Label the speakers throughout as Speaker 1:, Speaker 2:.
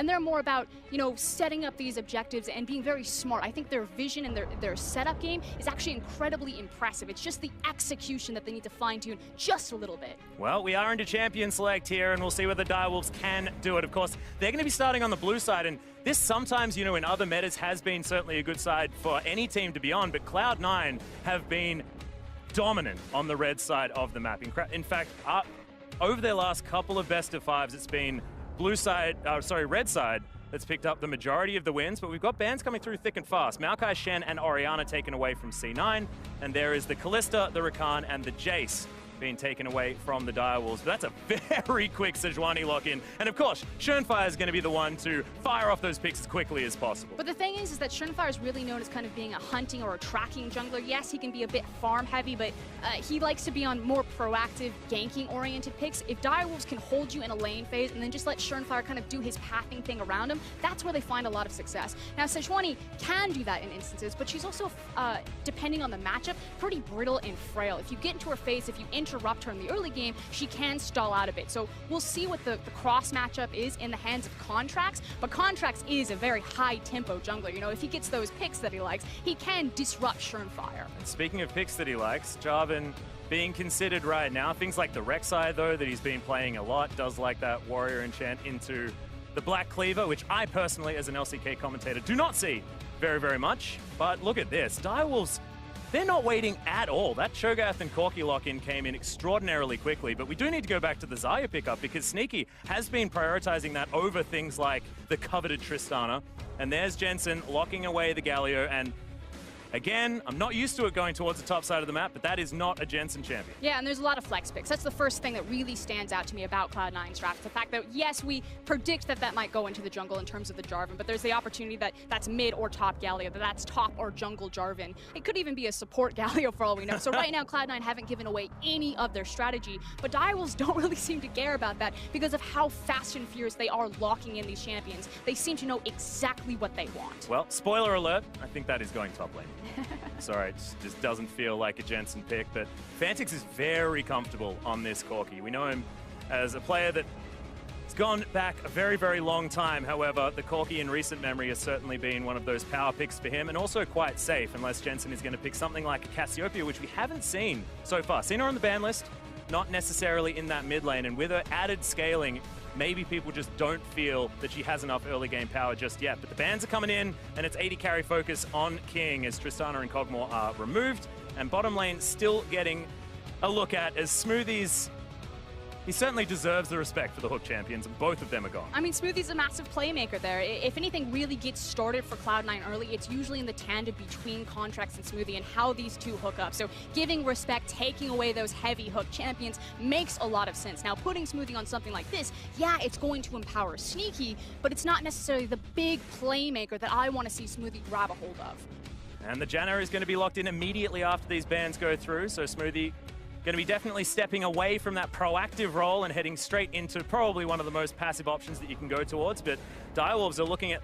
Speaker 1: and they're more about, you know, setting up these objectives and being very smart. I think their vision and their setup game is actually incredibly impressive. It's just the execution that they need to fine-tune just a little bit.
Speaker 2: Well, we are into champion select here, and we'll see whether Direwolves can do it. Of course, they're going to be starting on the blue side, and this sometimes, you know, in other metas has been certainly a good side for any team to be on, but Cloud9 have been dominant on the red side of the map. In fact, over their last couple of best of fives, it's been red side that's picked up the majority of the wins, but we've got bans coming through thick and fast. Maokai, Shen, and Orianna taken away from C9, and there is the Kalista, the Rakan, and the Jace being taken away from the Direwolves. But that's a very quick Sejuani lock-in. And of course, Schönfire is going to be the one to fire off those picks as quickly as possible.
Speaker 1: But the thing is that Schönfire is really known as kind of being a hunting or a tracking jungler. Yes, he can be a bit farm-heavy, but he likes to be on more proactive, ganking-oriented picks. If Direwolves can hold you in a lane phase and then just let Schönfire kind of do his pathing thing around him, that's where they find a lot of success. Now, Sejuani can do that in instances, but she's also, depending on the matchup, pretty brittle and frail. If you get into her phase, if you interrupt her in the early game, she can stall out a bit. So we'll see what the cross matchup is in the hands of Contracts, but Contracts is a very high-tempo jungler. You know, if he gets those picks that he likes, he can disrupt Schönfire.
Speaker 2: And speaking of picks that he likes, Jarvan being considered right now. Things like the Rek'Sai, though, that he's been playing a lot, does like that warrior enchant into the Black Cleaver, which I personally, as an LCK commentator, do not see very, very much. But look at this. Direwolves, they're not waiting at all. That Cho'Gath and Corki lock-in came in extraordinarily quickly, but we do need to go back to the Xayah pickup because Sneaky has been prioritizing that over things like the coveted Tristana. And there's Jensen locking away the Galio, and again, I'm not used to it going towards the top side of the map, but that is not a Jensen champion.
Speaker 1: Yeah, and there's a lot of flex picks. That's the first thing that really stands out to me about Cloud9's draft. The fact that, yes, we predict that that might go into the jungle in terms of the Jarvan, but there's the opportunity that that's mid or top Galio, that that's top or jungle Jarvan. It could even be a support Galio for all we know. So right now, Cloud9 haven't given away any of their strategy, but Direwolves don't really seem to care about that because of how fast and furious they are locking in these champions. They seem to know exactly what they want.
Speaker 2: Well, spoiler alert, I think that is going top lane. Sorry, it just doesn't feel like a Jensen pick, but Fantix is very comfortable on this Corki. We know him as a player that has gone back a very, very long time. However, the Corki in recent memory has certainly been one of those power picks for him, and also quite safe, unless Jensen is going to pick something like a Cassiopeia, which we haven't seen so far. Seen her on the ban list, not necessarily in that mid lane, and with her added scaling, maybe people just don't feel that she has enough early game power just yet. But the bans are coming in, and it's 80 carry focus on King as Tristana and Kog'Maw are removed. And bottom lane still getting a look at as Smoothie's. He certainly deserves the respect for the Hook champions, and both of them are gone.
Speaker 1: I mean, Smoothie's a massive playmaker there. If anything really gets started for Cloud9 early, it's usually in the tandem between Contracts and Smoothie and how these two hook up. So giving respect, taking away those heavy Hook champions makes a lot of sense. Now, putting Smoothie on something like this, yeah, it's going to empower Sneaky, but it's not necessarily the big playmaker that I want to see Smoothie grab a hold of.
Speaker 2: And the Janna is going to be locked in immediately after these bans go through, so Smoothie going to be definitely stepping away from that proactive role and heading straight into probably one of the most passive options that you can go towards. But Direwolves are looking at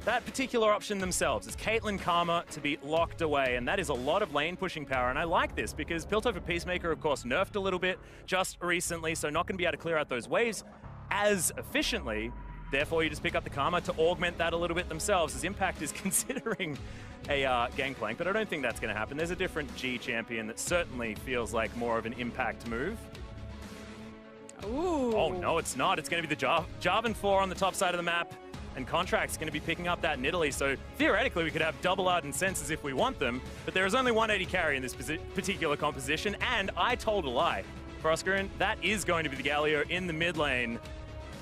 Speaker 2: that particular option themselves. It's Caitlyn Karma to be locked away, and that is a lot of lane pushing power. And I like this because Piltover Peacemaker, of course, nerfed a little bit just recently, so not going to be able to clear out those waves as efficiently. Therefore, you just pick up the Karma to augment that a little bit themselves, as Impact is considering a Gangplank, but I don't think that's going to happen. There's a different G champion that certainly feels like more of an Impact move.
Speaker 1: Ooh.
Speaker 2: Oh, no, it's not. It's going to be the Jarvan 4 on the top side of the map, and Contract's going to be picking up that Nidalee, so theoretically we could have double Ardent Senses if we want them, but there is only 180 carry in this particular composition, and I told a lie. Froscarin, that is going to be the Galio in the mid lane.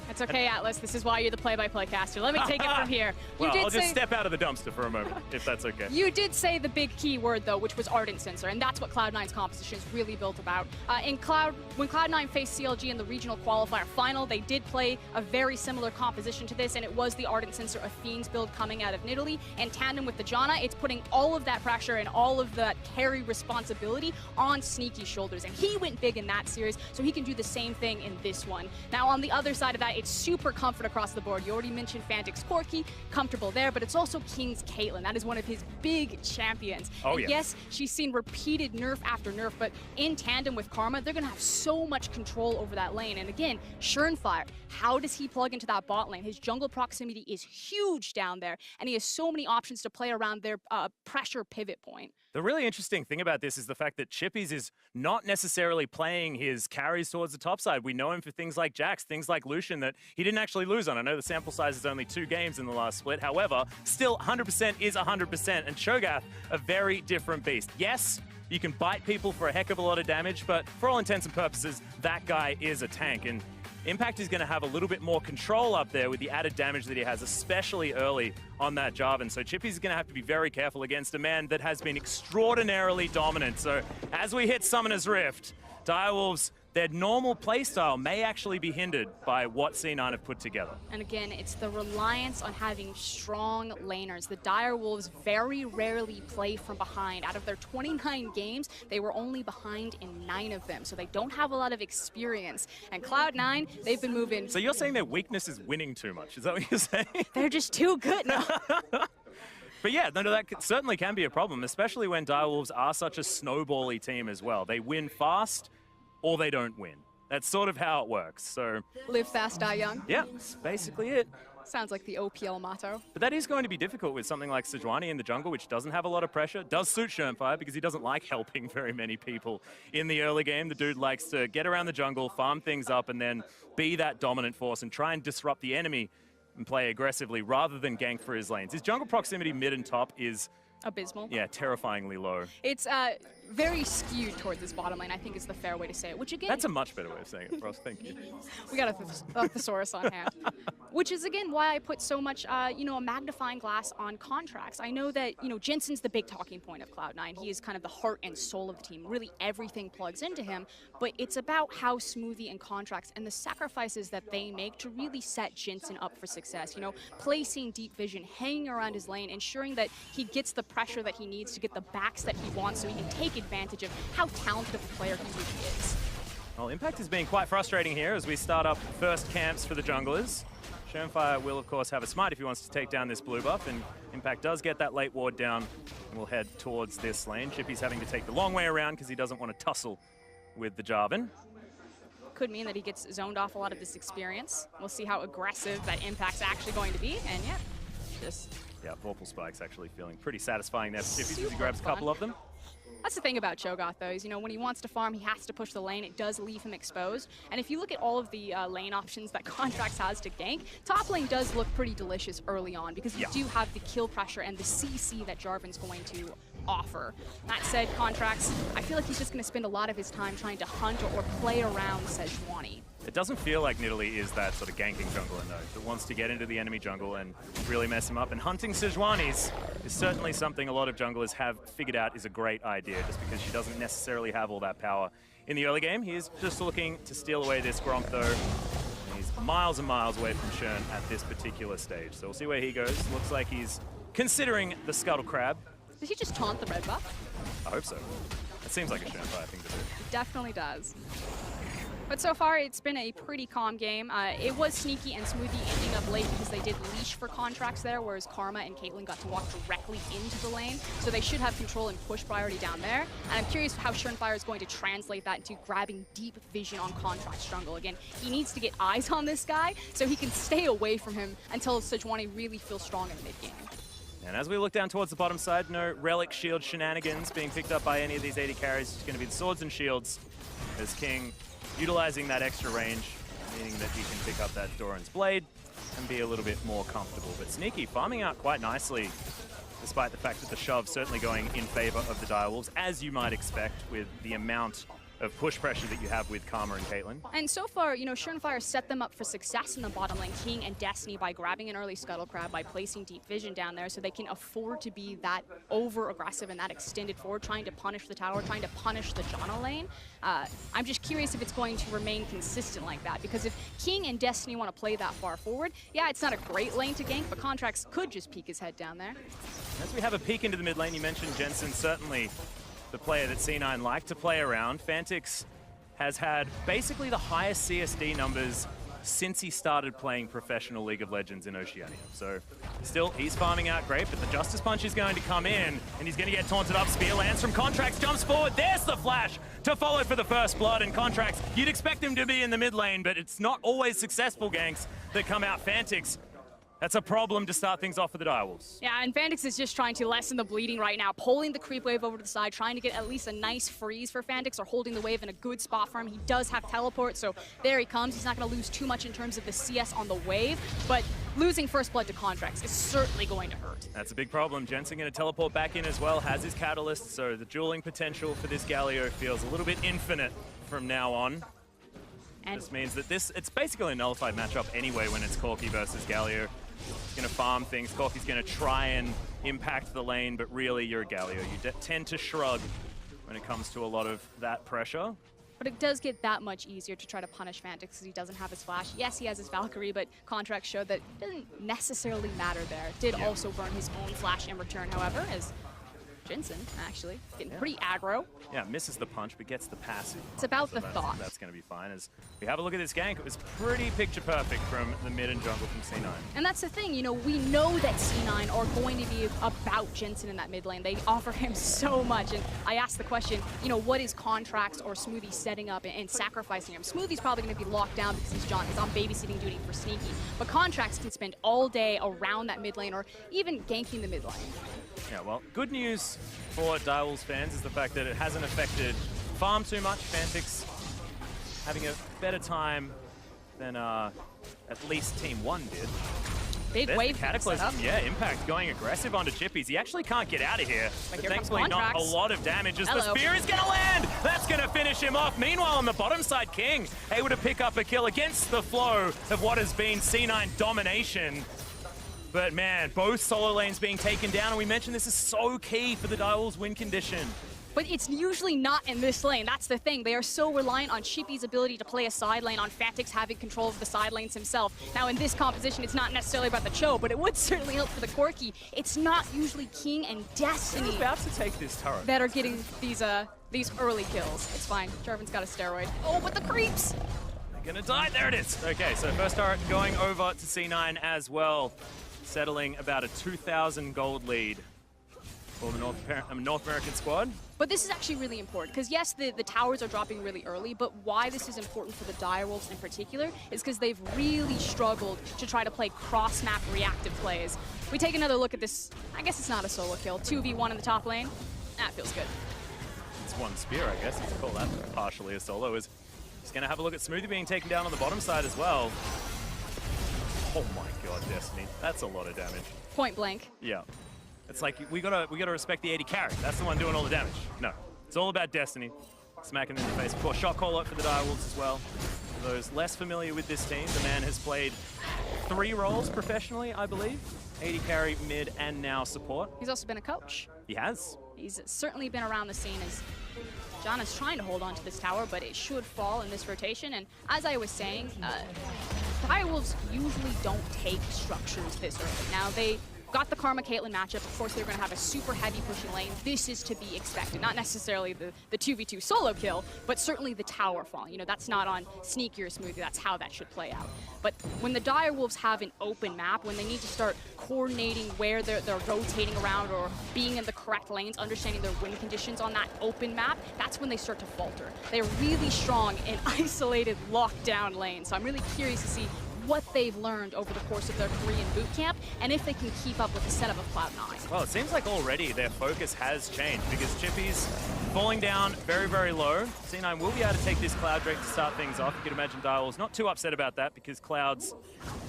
Speaker 1: It's okay, Atlas. This is why you're the play-by-play caster. Let me take it from here.
Speaker 2: Well, I'll just step out of the dumpster for a moment, if that's okay.
Speaker 1: You did say the big key word, though, which was Ardent Sensor, and that's what Cloud9's composition is really built about. When Cloud9 faced CLG in the regional qualifier final, they did play a very similar composition to this, and it was the Ardent Sensor of Fiends build coming out of Nidalee. In tandem with the Janna, it's putting all of that pressure and all of that carry responsibility on Sneaky's shoulders, and he went big in that series, so he can do the same thing in this one. Now, on the other side of that, it's super comfort across the board. You already mentioned Fantic's Corki, comfortable there, but it's also King's Caitlyn. That is one of his big champions.
Speaker 2: Oh,
Speaker 1: and yes, she's seen repeated nerf after nerf, but in tandem with Karma, they're going to have so much control over that lane. And again, Schernfire, how does he plug into that bot lane? His jungle proximity is huge down there, and he has so many options to play around their pressure pivot point.
Speaker 2: The really interesting thing about this is the fact that Chippies is not necessarily playing his carries towards the top side. We know him for things like Jax, things like Lucian that he didn't actually lose on. I know the sample size is only 2 games in the last split. However, still 100% is 100%. And Cho'Gath, a very different beast. Yes, you can bite people for a heck of a lot of damage, but for all intents and purposes, that guy is a tank. And Impact is going to have a little bit more control up there with the added damage that he has, especially early on that Jarvan. So Chippy's is going to have to be very careful against a man that has been extraordinarily dominant. So as we hit Summoner's Rift, Direwolves, their normal playstyle may actually be hindered by what C9 have put together.
Speaker 1: And again, it's the reliance on having strong laners. The Direwolves very rarely play from behind. Out of their 29 games, they were only behind in 9 of them, so they don't have a lot of experience. And Cloud9, they've been moving.
Speaker 2: So you're saying their weakness is winning too much? Is that what you're saying?
Speaker 1: They're just too good now.
Speaker 2: But yeah, no, that certainly can be a problem, especially when Direwolves are such a snowbally team as well. They win fast, or they don't win. That's sort of how it works. So
Speaker 1: live fast, die young.
Speaker 2: Yeah, that's basically it.
Speaker 1: Sounds like the OPL motto.
Speaker 2: But that is going to be difficult with something like Sejuani in the jungle, which doesn't have a lot of pressure. Does suit Schernfire because he doesn't like helping very many people in the early game. The dude likes to get around the jungle, farm things up, and then be that dominant force and try and disrupt the enemy and play aggressively rather than gank for his lanes. His jungle proximity mid and top is
Speaker 1: abysmal.
Speaker 2: Yeah, terrifyingly low.
Speaker 1: It's very skewed towards this bottom lane, I think is the fair way to say it, which again...
Speaker 2: That's a much better way of saying it, Ross, thank you.
Speaker 1: We got a thesaurus on hand. Which is, again, why I put so much, a magnifying glass on contracts. I know that, Jensen's the big talking point of Cloud9. He is kind of the heart and soul of the team. Really, everything plugs into him, but it's about how Smoothie and contracts and the sacrifices that they make to really set Jensen up for success. Placing deep vision, hanging around his lane, ensuring that he gets the pressure that he needs to get the backs that he wants so he can take advantage of how talented of a player he really is.
Speaker 2: Well, Impact is being quite frustrating here as we start up first camps for the junglers. Schernfire will, of course, have a smite if he wants to take down this blue buff, and Impact does get that late ward down and will head towards this lane. Chippy's having to take the long way around because he doesn't want to tussle with the Jarvan.
Speaker 1: Could mean that he gets zoned off a lot of this experience. We'll see how aggressive that Impact's actually going to be, and yeah, just...
Speaker 2: Yeah, Vorpal Spike's actually feeling pretty satisfying there for Chippy as he grabs a couple of them.
Speaker 1: That's the thing about Cho'Gath, though, is, when he wants to farm, he has to push the lane. It does leave him exposed. And if you look at all of the lane options that Contracts has to gank, top lane does look pretty delicious early on because you do have the kill pressure and the CC that Jarvan's going to offer. That said, Contracts, I feel like he's just going to spend a lot of his time trying to hunt or play around Sejuani.
Speaker 2: It doesn't feel like Nidalee is that sort of ganking jungler, though, that wants to get into the enemy jungle and really mess him up. And hunting Sejuani's is certainly something a lot of junglers have figured out is a great idea, just because she doesn't necessarily have all that power in the early game. He is just looking to steal away this Gronk, though. And he's miles and miles away from Schern at this particular stage. So we'll see where he goes. Looks like he's considering the Scuttle Crab.
Speaker 1: Did he just taunt the red buff?
Speaker 2: I hope so. That seems like a Schernfire thing to do.
Speaker 1: It definitely does. But so far, it's been a pretty calm game. It was sneaky and Smoothie ending up late because they did leash for contracts there, whereas Karma and Caitlyn got to walk directly into the lane. So they should have control and push priority down there. And I'm curious how Schernfire is going to translate that into grabbing deep vision on contracts jungle. Again, he needs to get eyes on this guy so he can stay away from him until Sejuani really feels strong in the mid game.
Speaker 2: And as we look down towards the bottom side, no relic shield shenanigans being picked up by any of these 80 carries. It's going to be the swords and shields as King utilizing that extra range, meaning that he can pick up that Doran's Blade and be a little bit more comfortable. But Sneaky farming out quite nicely, despite the fact that the shove certainly going in favor of the Direwolves, as you might expect with the amount of push pressure that you have with Karma and Caitlyn.
Speaker 1: And so far, Schernfire set them up for success in the bottom lane, King and Destiny, by grabbing an early Scuttle Crab, by placing deep vision down there so they can afford to be that over-aggressive and that extended forward, trying to punish the tower, trying to punish the Janna lane. I'm just curious if it's going to remain consistent like that, because if King and Destiny want to play that far forward, yeah, it's not a great lane to gank, but Contracts could just peek his head down there.
Speaker 2: As we have a peek into the mid lane, you mentioned Jensen, certainly the player that C9 like to play around. Fantix has had basically the highest CSD numbers since he started playing professional League of Legends in Oceania. So still, he's farming out great, but the Justice Punch is going to come in, and he's going to get taunted up. Spear lands from Contracts, jumps forward. There's the flash to follow for the first blood. And Contracts, you'd expect him to be in the mid lane, but it's not always successful ganks that come out. Fantix, that's a problem to start things off for the Direwolves.
Speaker 1: Yeah, and Fantix is just trying to lessen the bleeding right now, pulling the creep wave over to the side, trying to get at least a nice freeze for Fantix, or holding the wave in a good spot for him. He does have teleport, so there he comes. He's not going to lose too much in terms of the CS on the wave, but losing first blood to Contracts is certainly going to hurt.
Speaker 2: That's a big problem. Jensen going to teleport back in as well, has his catalyst, so the dueling potential for this Galio feels a little bit infinite from now on. And this means that it's basically a nullified matchup anyway when it's Corki versus Galio. He's going to farm things. Corki's going to try and impact the lane, but really you're a Galio. You tend to shrug when it comes to a lot of that pressure.
Speaker 1: But it does get that much easier to try to punish Fantix because he doesn't have his flash. Yes, he has his Valkyrie, but Contracts showed that it doesn't necessarily matter there. Did also burn his own flash in return, however, as Jensen, actually, getting pretty aggro.
Speaker 2: Yeah, misses the punch, but gets the passive.
Speaker 1: It's about the thought.
Speaker 2: That's going to be fine. As we have a look at this gank, it was pretty picture perfect from the mid and jungle from C9.
Speaker 1: And that's the thing, you know, we know that C9 are going to be about Jensen in that mid lane. They offer him so much. And I asked the question, you know, what is Contracts or Smoothie setting up and sacrificing him? Smoothie's probably going to be locked down because he's on babysitting duty for Sneaky. But Contracts can spend all day around that mid lane or even ganking the mid lane.
Speaker 2: Yeah, well, good news for Direwolves fans is the fact that it hasn't affected farm too much. Fantix having a better time than at least Team 1 did.
Speaker 1: Big wave
Speaker 2: Cataclysm, yeah, Impact going aggressive onto Chippies. He actually can't get out of here, but thankfully not a lot of damage as the spear is going to land. That's going to finish him off. Meanwhile, on the bottom side, King able to pick up a kill against the flow of what has been C9 domination. But man, both solo lanes being taken down, and we mentioned this is so key for the Direwolves win condition.
Speaker 1: But it's usually not in this lane. That's the thing. They are so reliant on Chippy's ability to play a side lane, on Fantix having control of the side lanes himself. Now in this composition, it's not necessarily about the Cho, but it would certainly help for the Corki. It's not usually King and Destiny
Speaker 2: about to take this turret
Speaker 1: that are getting these early kills. It's fine. Jarvan's got a steroid. Oh, but the creeps!
Speaker 2: They're gonna die. There it is. Okay, so first turret going over to C9 as well. Settling about a 2,000 gold lead for the North American squad.
Speaker 1: But this is actually really important, because yes, the towers are dropping really early, but why this is important for the Direwolves in particular is because they've really struggled to try to play cross-map reactive plays. We take another look at this. I guess it's not a solo kill. 2v1 in the top lane. That feels good.
Speaker 2: It's one spear, I guess, if you call that partially a solo. Is just going to have a look at Smoothie being taken down on the bottom side as well. Oh my god, Destiny. That's a lot of damage.
Speaker 1: Point blank.
Speaker 2: Yeah. It's like, we gotta respect the 80 carry. That's the one doing all the damage. No. It's all about Destiny. Smacking them in the face. Of course, shot call out for the Direwolves as well. For those less familiar with this team, the man has played 3 roles professionally, I believe. 80 carry, mid, and now support.
Speaker 1: He's also been a coach.
Speaker 2: He has.
Speaker 1: He's certainly been around the scene as John is trying to hold on to this tower, but it should fall in this rotation. And as I was saying, Direwolves usually don't take structures this early. Now, they got the Karma Caitlyn matchup. Of course, they're going to have a super heavy pushing lane. This is to be expected. Not necessarily the 2v2 solo kill, but certainly the tower fall. You know, that's not on Sneaky or Smoothie. That's how that should play out. But when the Direwolves have an open map, when they need to start coordinating where they're rotating around or being in the correct lanes, understanding their win conditions on that open map, that's when they start to falter. They're really strong in isolated, lockdown lanes. So I'm really curious to see what they've learned over the course of their Korean boot camp, and if they can keep up with the setup of Cloud9.
Speaker 2: Well, it seems like already their focus has changed because Chippy's falling down very, very low. C9 will be able to take this Cloud Drake to start things off. You can imagine Direwolves not too upset about that because Clouds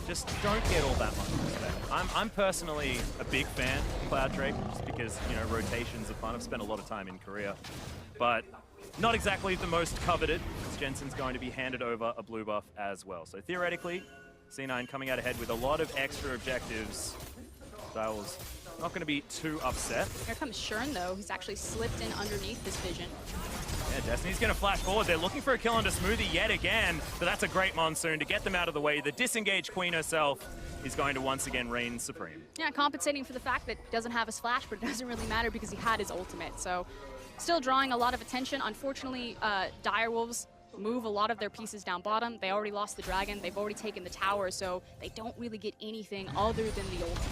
Speaker 2: just don't get all that much respect. I'm personally a big fan of Cloud Drake just because, you know, rotations are fun. I've spent a lot of time in Korea, but not exactly the most coveted, because Jensen's going to be handed over a blue buff as well. So theoretically, C9 coming out ahead with a lot of extra objectives. Direwolves not going to be too upset.
Speaker 1: Here comes Shern, though. He's actually slipped in underneath this vision.
Speaker 2: Yeah, Destiny's going to flash forward. They're looking for a kill onto Smoothie yet again, but that's a great Monsoon to get them out of the way. The disengaged Queen herself is going to once again reign supreme.
Speaker 1: Yeah, compensating for the fact that he doesn't have his flash, but it doesn't really matter because he had his ultimate. So still drawing a lot of attention. Unfortunately, Direwolves move a lot of their pieces down bottom. They already lost the dragon. They've already taken the tower, so they don't really get anything other than the ultimate.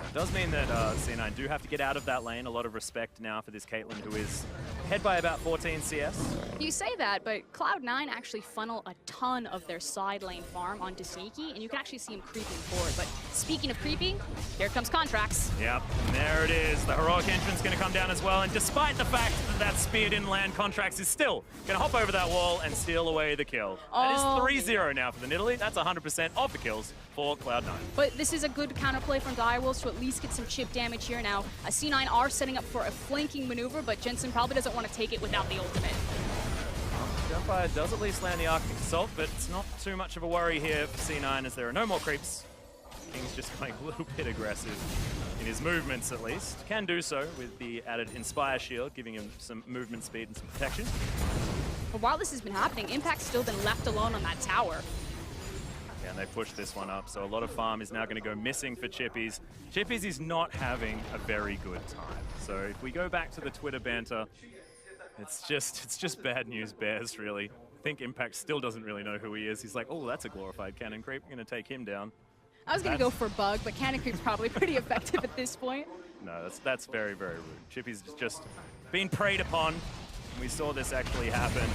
Speaker 2: It does mean that C9 do have to get out of that lane. A lot of respect now for this Caitlyn, who is ahead by about 14 CS.
Speaker 1: You say that, but Cloud9 actually funnel a ton of their side lane farm onto Sneaky, and you can actually see him creeping forward. But speaking of creeping, here comes Contracts.
Speaker 2: Yep, and there it is. The heroic entrance going to come down as well, and despite the fact that that spear didn't land, Contracts is still going to hop over that wall and steal away the kill. That is 3-0 now for the Nidalee. That's 100% of the kills for Cloud9.
Speaker 1: But this is a good counterplay from Direwolves to at least get some chip damage here now. C9 are setting up for a flanking maneuver, but Jensen probably doesn't want to take it without the ultimate.
Speaker 2: Gunfire does at least land the Arctic Assault, but it's not too much of a worry here for C9 as there are no more creeps. King's just going a little bit aggressive in his movements at least. Can do so with the added Inspire Shield, giving him some movement speed and some protection.
Speaker 1: But while this has been happening, Impact's still been left alone on that tower.
Speaker 2: Yeah, and they pushed this one up, so a lot of farm is now going to go missing for Chippies. Chippies is not having a very good time. So if we go back to the Twitter banter, it's just bad news bears, really. I think Impact still doesn't really know who he is. He's like, oh, that's a glorified Cannon Creep. I'm going to take him down.
Speaker 1: I was going to go for Bug, but Cannon Creep's probably pretty effective at this point.
Speaker 2: No, that's very, very rude. Chippy's just been preyed upon. We saw this actually happen.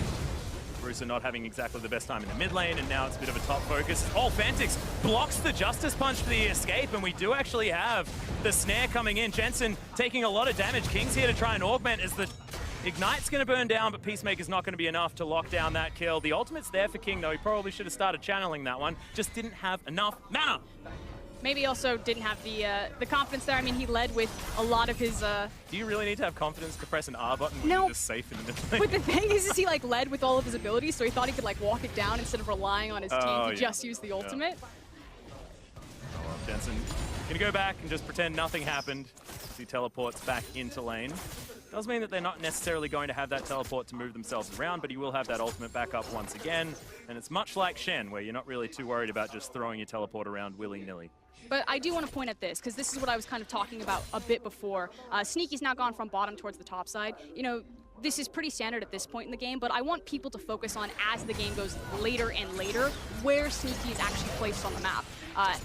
Speaker 2: Bruiser not having exactly the best time in the mid lane, and now it's a bit of a top focus. Oh, Fantix blocks the Justice Punch for the escape, and we do actually have the snare coming in. Jensen taking a lot of damage. King's here to try and augment as the Ignite's going to burn down, but Peacemaker's not going to be enough to lock down that kill. The ultimate's there for King, though. He probably should have started channeling that one. Just didn't have enough mana.
Speaker 1: Maybe also didn't have the confidence there. I mean, he led with a lot of his...
Speaker 2: Do you really need to have confidence to press an R button when
Speaker 1: no.
Speaker 2: you're just safe in the middle lane?
Speaker 1: But the thing is he like led with all of his abilities, so he thought he could like walk it down instead of relying on his team to just use the ultimate.
Speaker 2: Oh, well, Jensen gonna go back and just pretend nothing happened as he teleports back into lane. Does mean that they're not necessarily going to have that teleport to move themselves around, but he will have that ultimate back up once again. And it's much like Shen, where you're not really too worried about just throwing your teleport around willy-nilly.
Speaker 1: But I do want to point at this, because this is what I was kind of talking about a bit before. Sneaky's now gone from bottom towards the top side. You know, this is pretty standard at this point in the game, but I want people to focus on, as the game goes later and later, where Sneaky is actually placed on the map.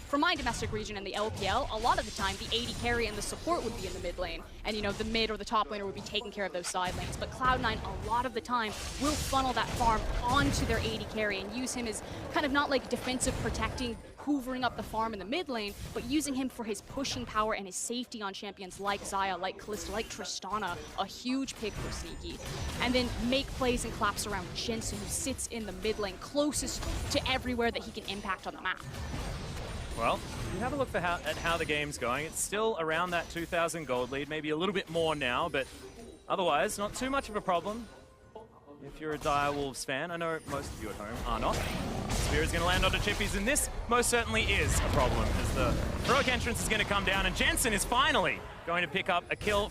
Speaker 1: For my domestic region in the LPL, a lot of the time the AD carry and the support would be in the mid lane, and you know, the mid or the top laner would be taking care of those side lanes. But Cloud9, a lot of the time, will funnel that farm onto their AD carry and use him as kind of not like defensive protecting, hoovering up the farm in the mid lane, but using him for his pushing power and his safety on champions like Xayah, like Kalista, like Tristana, a huge pick for Sneaky. And then make plays and claps around Jensen, who sits in the mid lane closest to everywhere that he can impact on the map.
Speaker 2: Well, if you have a look at how the game's going, it's still around that 2,000 gold lead, maybe a little bit more now, but otherwise, not too much of a problem. If you're a Direwolves fan, I know most of you at home are not. Spear is going to land onto Chippies, and this most certainly is a problem, as the heroic entrance is going to come down, and Jensen is finally going to pick up a kill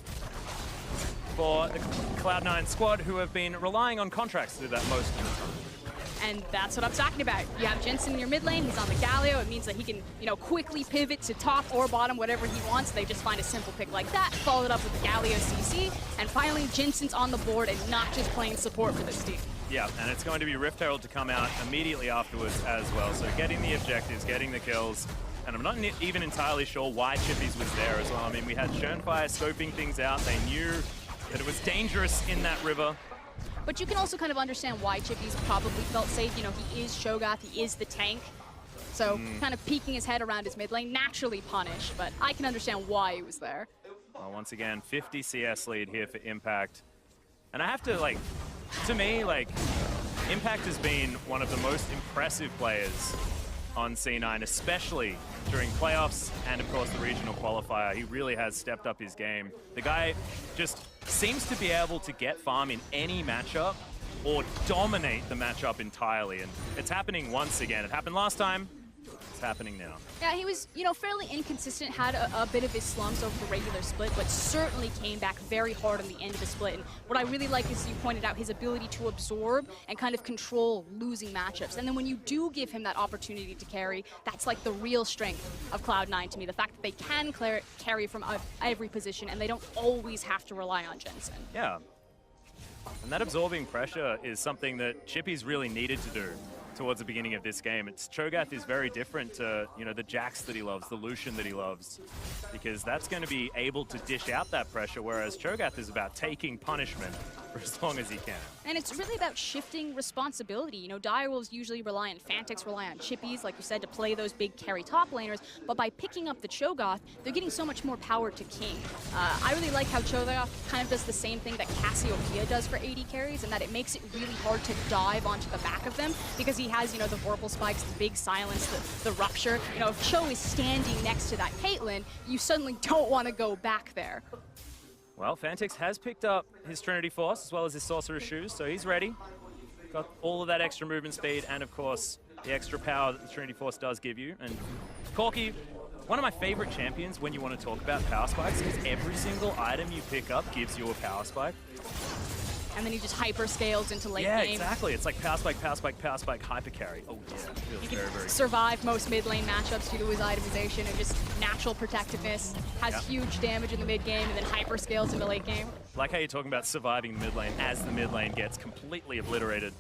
Speaker 2: for the Cloud9 squad, who have been relying on Contracts to do that most of the time.
Speaker 1: And that's what I'm talking about. You have Jensen in your mid lane, he's on the Galio. It means that he can, you know, quickly pivot to top or bottom, whatever he wants. They just find a simple pick like that, follow it up with the Galio CC, and finally Jensen's on the board and not just playing support for this team.
Speaker 2: Yeah, and it's going to be Rift Herald to come out immediately afterwards as well. So getting the objectives, getting the kills, and I'm not even entirely sure why Chippies was there as well. I mean, we had Schönfire scoping things out. They knew that it was dangerous in that river.
Speaker 1: But you can also kind of understand why Chippies probably felt safe. You know, he is Shogoth, he is the tank. So kind of peeking his head around his mid lane, naturally punished, but I can understand why he was there.
Speaker 2: Well, once again, 50 CS lead here for Impact. And I have to, like, to me, like, Impact has been one of the most impressive players on C9, especially during playoffs and, of course, the regional qualifier. He really has stepped up his game. The guy just seems to be able to get farm in any matchup or dominate the matchup entirely, and it's happening once again. It happened last time. It's happening now.
Speaker 1: Yeah, he was, you know, fairly inconsistent, had a bit of his slumps over the regular split, but certainly came back very hard on the end of the split. And what I really like is, you pointed out, his ability to absorb and kind of control losing matchups. And then when you do give him that opportunity to carry, that's like the real strength of Cloud9 to me. The fact that they can carry from every position and they don't always have to rely on Jensen.
Speaker 2: Yeah. And that absorbing pressure is something that Chippy's really needed to do towards the beginning of this game. Cho'Gath is very different to, you know, the Jax that he loves, the Lucian that he loves, because that's going to be able to dish out that pressure, whereas Cho'Gath is about taking punishment for as long as he can.
Speaker 1: And it's really about shifting responsibility. You know, Direwolves usually rely on Fantix, rely on Chippies, like you said, to play those big carry top laners, but by picking up the Cho'Gath, they're getting so much more power to King. I really like how Cho'Gath kind of does the same thing that Cassiopeia does for AD carries, and that it makes it really hard to dive onto the back of them, because he has, you know, the Vorpal Spikes, the big silence, the Rupture. You know, if Cho is standing next to that Caitlyn, you suddenly don't want to go back there.
Speaker 2: Well, Fantix has picked up his Trinity Force as well as his Sorcerer's Shoes, so he's ready. Got all of that extra movement speed and, of course, the extra power that the Trinity Force does give you. And Corki, one of my favorite champions when you want to talk about power spikes, because every single item you pick up gives you a power spike.
Speaker 1: And then he just hyper scales into late
Speaker 2: game.
Speaker 1: Yeah,
Speaker 2: exactly. It's like power spike, power spike, power spike, hyper carry. Oh yeah, it feels
Speaker 1: he can
Speaker 2: very
Speaker 1: survive most mid lane matchups due to his itemization and just natural protectiveness. Has huge damage in the mid game and then hyper scales into late game.
Speaker 2: Like how you're talking about surviving the mid lane as the mid lane gets completely obliterated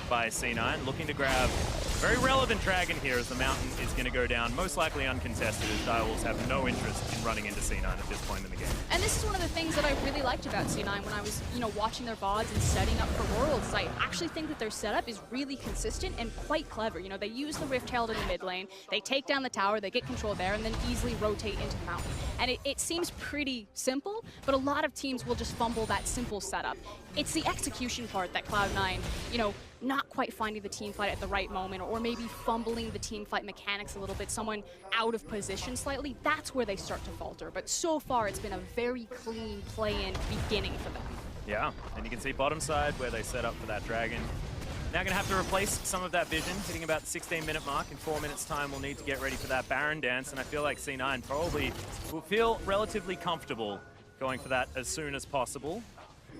Speaker 2: by C9. Looking to grab a very relevant dragon here as the mountain is going to go down, most likely uncontested, as Direwolves have no interest in running into C9 at this point in the game.
Speaker 1: And this is one of the things that I really liked about C9 when I was, you know, watching their VODs and setting up for Worlds. I actually think that their setup is really consistent and quite clever. You know, they use the Rift Herald in the mid lane, they take down the tower, they get control there, and then easily rotate into the mountain. And it seems pretty simple, but a lot of teams will just fumble that simple setup. It's the execution part that Cloud9, you know, not quite finding the team fight at the right moment, or maybe fumbling the team fight mechanics a little bit, someone out of position slightly, that's where they start to falter. But so far, it's been a very clean play-in beginning for them.
Speaker 2: Yeah, and you can see bottom side where they set up for that dragon. Now going to have to replace some of that vision, hitting about the 16-minute mark. In 4 minutes' time, we'll need to get ready for that Baron dance, and I feel like C9 probably will feel relatively comfortable going for that as soon as possible.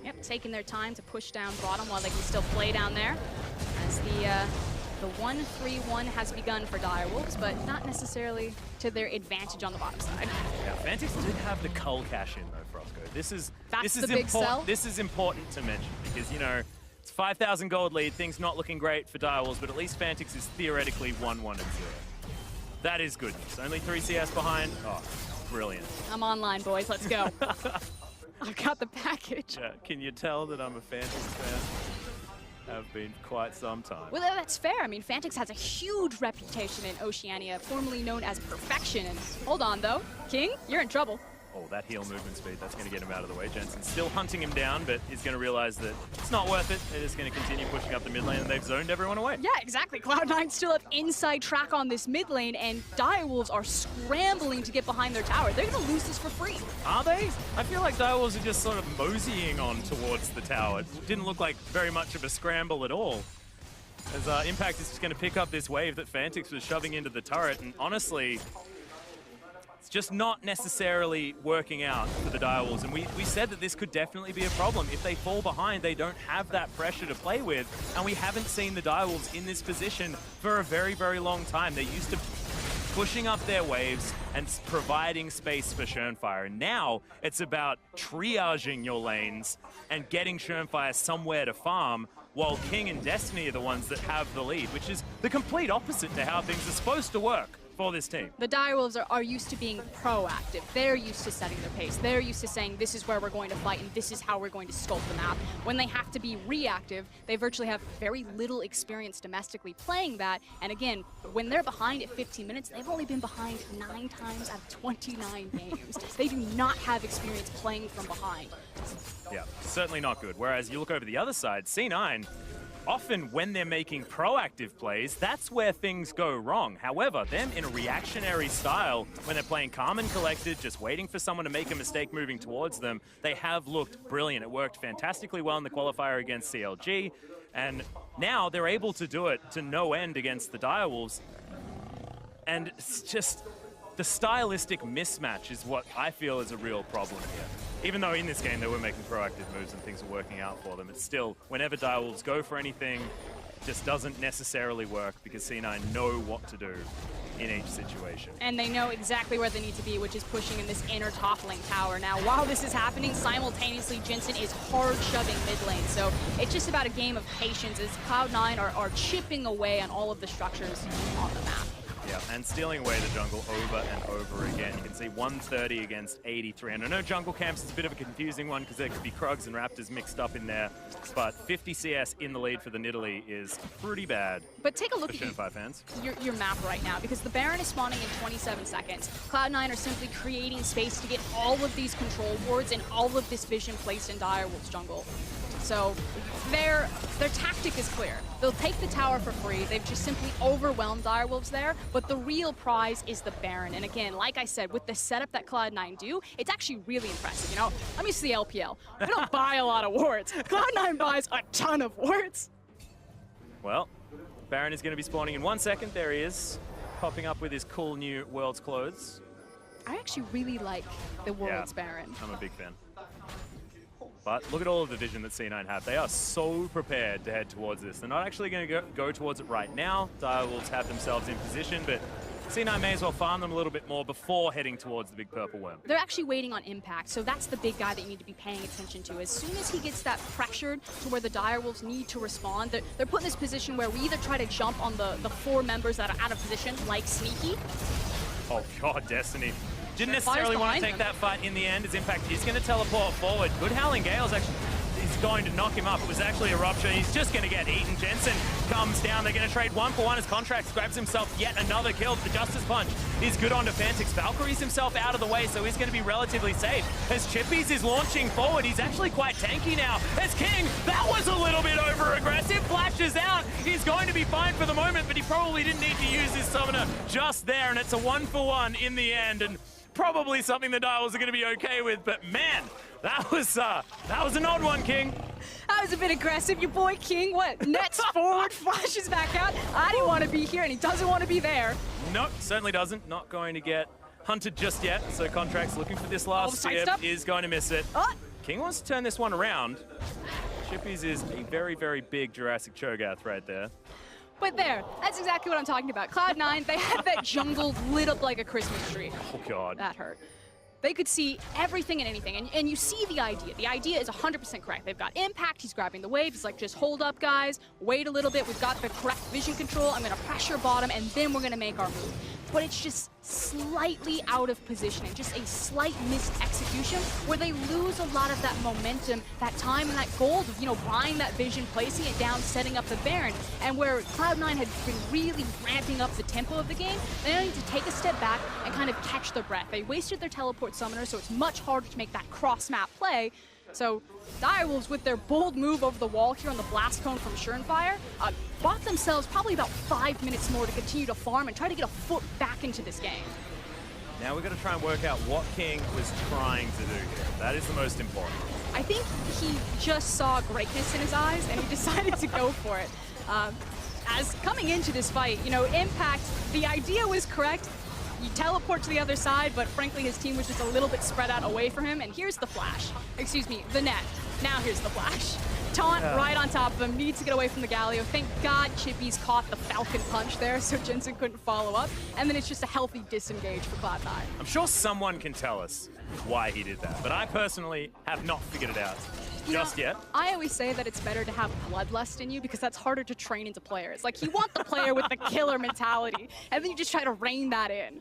Speaker 1: Yep, taking their time to push down bottom while they can still play down there. As the 1-3-1 has begun for Direwolves, but not necessarily to their advantage on the bottom side.
Speaker 2: Yeah, Fantix did have the Cull cash in though, Frosco. This is
Speaker 1: the big sell.
Speaker 2: This is important to mention because, you know, it's 5,000 gold lead, things not looking great for Direwolves, but at least Fantix is theoretically 1-1-0. That is good news. Only 3 CS behind. Oh, brilliant.
Speaker 1: I'm online, boys. Let's go. I've got the package.
Speaker 2: Yeah, can you tell that I'm a Fantix fan? Have been quite some time.
Speaker 1: Well, that's fair. I mean, Fantix has a huge reputation in Oceania, formerly known as Perfection. And hold on, though. King, you're in trouble.
Speaker 2: Oh, that heal movement speed, that's going to get him out of the way. Jensen's still hunting him down, but he's going to realize that it's not worth it. They're just going to continue pushing up the mid lane, and they've zoned everyone away.
Speaker 1: Yeah, exactly. Cloud9 still have inside track on this mid lane, and Direwolves are scrambling to get behind their tower. They're going to lose this for free.
Speaker 2: Are they? I feel like Direwolves are just sort of moseying on towards the tower. It didn't look like very much of a scramble at all. As Impact is just going to pick up this wave that Fantix was shoving into the turret, and honestly, it's just not necessarily working out for the Direwolves. And we said that this could definitely be a problem. If they fall behind, they don't have that pressure to play with. And we haven't seen the Direwolves in this position for a very, very long time. They're used to pushing up their waves and providing space for Schönfire. And now it's about triaging your lanes and getting Schönfire somewhere to farm, while King and Destiny are the ones that have the lead, which is the complete opposite to how things are supposed to work for this team.
Speaker 1: The Direwolves are used to being proactive. They're used to setting their pace. They're used to saying, this is where we're going to fight and this is how we're going to sculpt the map. When they have to be reactive, they virtually have very little experience domestically playing that. And again, when they're behind at 15 minutes, they've only been behind 9 times out of 29 games. They do not have experience playing from behind.
Speaker 2: Yeah, certainly not good. Whereas you look over the other side, C9, often when they're making proactive plays, that's where things go wrong. However, them in a reactionary style, when they're playing calm and collected, just waiting for someone to make a mistake moving towards them, they have looked brilliant. It worked fantastically well in the qualifier against CLG, and now they're able to do it to no end against the Direwolves. And it's just, the stylistic mismatch is what I feel is a real problem here. Even though in this game they were making proactive moves and things were working out for them, it's still, whenever Direwolves go for anything, it just doesn't necessarily work because C9 know what to do in each situation.
Speaker 1: And they know exactly where they need to be, which is pushing in this inner toppling tower. Now, while this is happening, simultaneously, Jensen is hard shoving mid lane. So it's just about a game of patience as Cloud9 are chipping away on all of the structures on the map.
Speaker 2: Yeah, and stealing away the jungle over and over again. You can see 130 against 83. And I know jungle camps is a bit of a confusing one because there could be Krugs and Raptors mixed up in there, but 50 CS in the lead for the Nidalee is pretty bad.
Speaker 1: But take a look at your map right now, because the Baron is spawning in 27 seconds. Cloud9 are simply creating space to get all of these control wards and all of this vision placed in Direwolf's jungle. So their tactic is clear. They'll take the tower for free. They've just simply overwhelmed Direwolves there, but the real prize is the Baron. And again, like I said, with the setup that Cloud9 do, it's actually really impressive. You know, let me see the LPL. We don't buy a lot of wards. Cloud9 buys a ton of wards.
Speaker 2: Well, Baron is going to be spawning in 1 second. There he is, popping up with his cool new World's clothes.
Speaker 1: I actually really like the World's Baron.
Speaker 2: I'm a big fan. But look at all of the vision that C9 have. They are so prepared to head towards this. They're not actually going to go towards it right now. Direwolves have themselves in position, but C9 may as well farm them a little bit more before heading towards the big purple worm.
Speaker 1: They're actually waiting on impact, so that's the big guy that you need to be paying attention to. As soon as he gets that pressured to where the Direwolves need to respond, they're put in this position where we either try to jump on the 4 members that are out of position, like Sneaky.
Speaker 2: Oh god, Destiny. Didn't necessarily want to take that fight in the end, as Impact is going to teleport forward. Good Howling Gale's actually is going to knock him up. It was actually a rupture. He's just going to get eaten. Jensen comes down. They're going to trade 1 for 1 as Contracts grabs himself yet another kill. The Justice Punch is good onto Fantix. Valkyrie's himself out of the way, so he's going to be relatively safe. As Chippies is launching forward, he's actually quite tanky now. As King, that was a little bit over-aggressive. Flashes out. He's going to be fine for the moment, but he probably didn't need to use his summoner just there, and it's a 1 for 1 in the end. And probably something the Direwolves are going to be okay with, but man, that was an odd one, King.
Speaker 1: That was a bit aggressive. Your boy King, what, nets forward, flashes back out. I didn't want to be here, and he doesn't want to be there.
Speaker 2: Nope, certainly doesn't. Not going to get hunted just yet, so Contracts looking for this last skip is going to miss it. King wants to turn this one around. Chippies is a very, very big Jurassic Cho'Gath right there.
Speaker 1: But there, that's exactly what I'm talking about. Cloud9, they had that jungle lit up like a Christmas tree.
Speaker 2: Oh, God.
Speaker 1: That hurt. They could see everything and anything, and you see the idea. The idea is 100% correct. They've got impact, he's grabbing the wave, he's like, just hold up, guys, wait a little bit, we've got the correct vision control, I'm gonna pressure bottom, and then we're gonna make our move. But it's just slightly out of positioning, just a slight missed execution where they lose a lot of that momentum, that time and that gold of, you know, buying that vision, placing it down, setting up the Baron. And where Cloud9 had been really ramping up the tempo of the game, they now need to take a step back and kind of catch their breath. They wasted their teleport summoner, so it's much harder to make that cross-map play. So Direwolves, with their bold move over the wall here on the blast cone from Surenfire, bought themselves probably about 5 minutes more to continue to farm and try to get a foot back into this game.
Speaker 2: Now we've got to try and work out what King was trying to do here. That is the most important.
Speaker 1: I think he just saw greatness in his eyes and he decided to go for it. As coming into this fight, you know, Impact, the idea was correct. You teleport to the other side, but frankly his team was just a little bit spread out away from him, and here's the flash. Excuse me, the net. Now here's the flash. Taunt right on top of him, needs to get away from the Galio. Thank God Chippies caught the Falcon Punch there, so Jensen couldn't follow up, and then it's just a healthy disengage for Cloud9.
Speaker 2: I'm sure someone can tell us why he did that, but I personally have not figured it out just yet.
Speaker 1: I always say that it's better to have bloodlust in you because that's harder to train into players. Like, you want the player with the killer mentality, and then you just try to rein that in.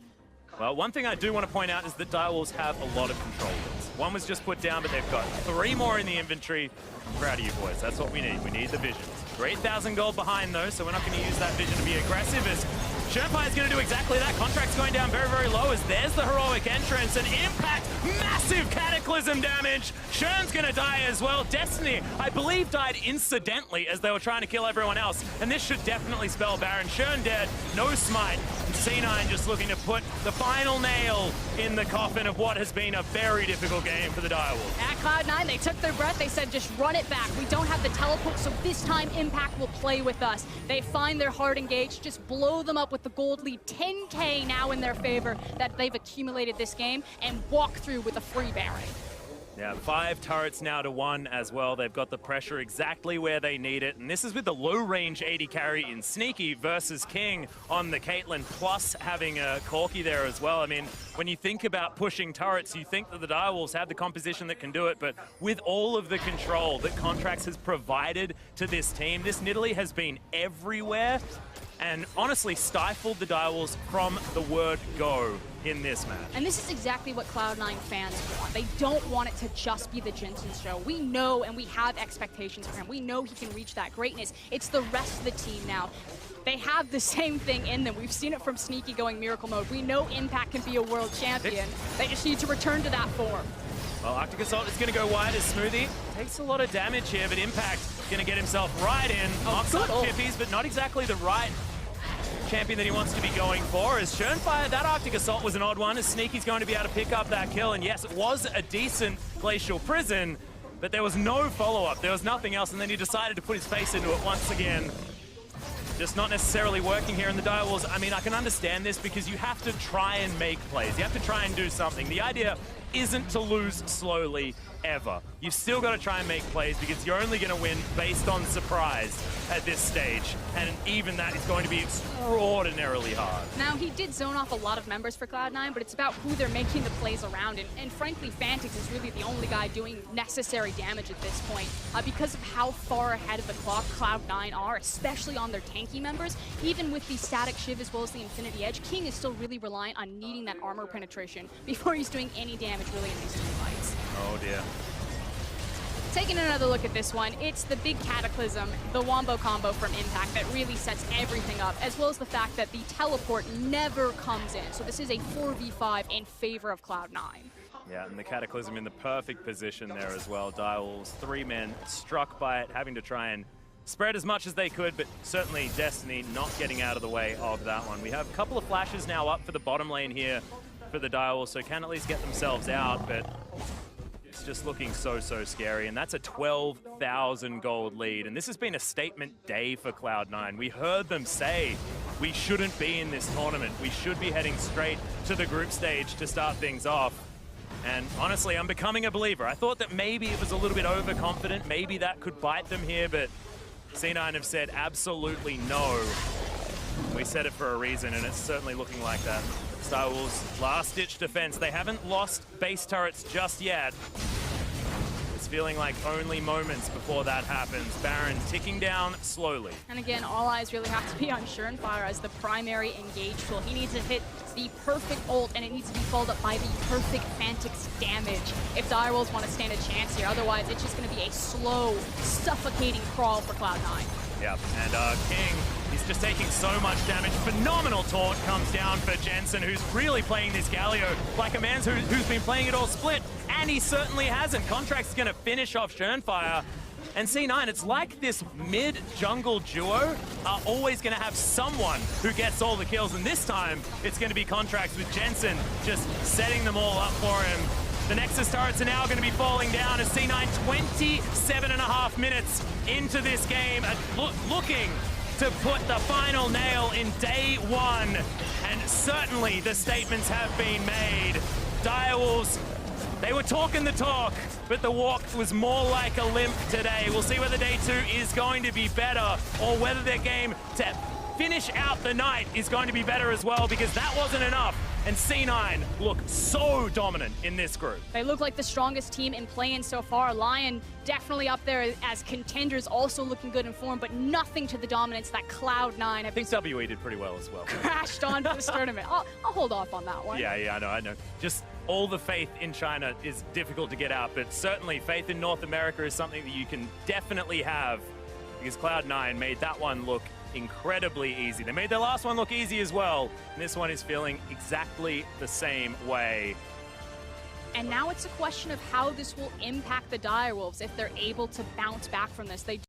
Speaker 2: Well, one thing I do want to point out is that Direwolves have a lot of control wards. One was just put down, but they've got 3 more in the inventory. I'm proud of you boys. That's what we need. We need the visions. 3,000 gold behind those, so we're not going to use that vision to be aggressive. As Surenfire is going to do exactly that. Contract's going down very, very low as there's the heroic entrance and impact. Massive cataclysm damage. Shern's going to die as well. Destiny, I believe, died incidentally as they were trying to kill everyone else. And this should definitely spell Baron. Shern dead, no smite. And C9 just looking to put the final nail in the coffin of what has been a very difficult game for the Direwolves.
Speaker 1: At Cloud9, they took their breath. They said, just run it back. We don't have the teleport, so this time Impact will play with us. They find their hard engage, just blow them up with the gold lead. 10K now in their favor that they've accumulated this game, and walk through with a free Baron.
Speaker 2: Yeah, 5 turrets now to 1 as well. They've got the pressure exactly where they need it. And this is with the low-range AD carry in Sneaky versus King on the Caitlyn, plus having a Corki there as well. I mean, when you think about pushing turrets, you think that the Direwolves have the composition that can do it, but with all of the control that Contracts has provided to this team, this Nidalee has been everywhere and honestly stifled the Direwolves from the word go in this match.
Speaker 1: And this is exactly what Cloud9 fans want. They don't want it to just be the Jensen show. We know and we have expectations for him. We know he can reach that greatness. It's the rest of the team now. They have the same thing in them. We've seen it from Sneaky going Miracle Mode. We know Impact can be a world champion. They just need to return to that form.
Speaker 2: Well, Arctic Assault is going to go wide as Smoothie. Takes a lot of damage here, but Impact going to get himself right in. Knocks up Chippies, but not exactly the right champion that he wants to be going for. As Schönfire, that Arctic Assault was an odd one, as Sneaky's going to be able to pick up that kill. And yes, it was a decent Glacial Prison, but there was no follow-up. There was nothing else, and then he decided to put his face into it once again. Just not necessarily working here in the Direwolves. I mean, I can understand this because you have to try and make plays. You have to try and do something. The idea isn't to lose slowly, ever. You've still got to try and make plays because you're only going to win based on surprise at this stage. And even that is going to be extraordinarily hard.
Speaker 1: Now, he did zone off a lot of members for Cloud9, but it's about who they're making the plays around. And frankly, Fantix is really the only guy doing necessary damage at this point because of how far ahead of the clock Cloud9 are, especially on their tanky members. Even with the Static Shiv as well as the Infinity Edge, King is still really reliant on needing that armor penetration before he's doing any damage really in these two fights.
Speaker 2: Oh dear.
Speaker 1: Taking another look at this one, it's the big Cataclysm, the Wombo combo from Impact that really sets everything up, as well as the fact that the teleport never comes in. So this is a 4v5 in favor of Cloud9.
Speaker 2: Yeah, and the Cataclysm in the perfect position there as well. Direwolves, 3 men struck by it, having to try and spread as much as they could, but certainly Destiny not getting out of the way of that one. We have a couple of flashes now up for the bottom lane here for the Direwolves, so can at least get themselves out, but it's just looking so scary, and that's a 12,000 gold lead, and this has been a statement day for Cloud9. We heard them say we shouldn't be in this tournament. We should be heading straight to the group stage to start things off. And honestly, I'm becoming a believer. I thought that maybe it was a little bit overconfident. Maybe that could bite them here, but C9 have said absolutely no. We said it for a reason, and it's certainly looking like that. Direwolves' last-ditch defense. They haven't lost base turrets just yet. It's feeling like only moments before that happens. Baron ticking down slowly.
Speaker 1: And again, all eyes really have to be on Schönfire as the primary engage tool. He needs to hit the perfect ult, and it needs to be followed up by the perfect Fantix damage if Direwolves want to stand a chance here. Otherwise, it's just going to be a slow, suffocating crawl for Cloud9.
Speaker 2: Yep, and King, he's just taking so much damage. Phenomenal taunt comes down for Jensen, who's really playing this Galio like a man who's been playing it all split, and he certainly hasn't. Contract's going to finish off Schönfire. And C9, it's like this mid-jungle duo are always going to have someone who gets all the kills, and this time it's going to be Contracts with Jensen just setting them all up for him. The Nexus turrets are now going to be falling down as C9 27.5 minutes into this game, looking to put the final nail in day one. And certainly the statements have been made. Direwolves, they were talking the talk, but the walk was more like a limp today. We'll see whether day 2 is going to be better or whether their game to finish out the night is going to be better as well, because that wasn't enough. And C9 look so dominant in this group.
Speaker 1: They look like the strongest team in play-in so far. Lion definitely up there as contenders, also looking good in form, but nothing to the dominance that Cloud9 have.
Speaker 2: I think WE did pretty well as well.
Speaker 1: Crashed onto this tournament. I'll hold off on that one.
Speaker 2: Yeah, I know. Just all the faith in China is difficult to get out, but certainly faith in North America is something that you can definitely have, because Cloud9 made that one look incredibly easy. They made their last one look easy as well, and this one is feeling exactly the same way.
Speaker 1: And now it's a question of how this will impact the Direwolves if they're able to bounce back from this. They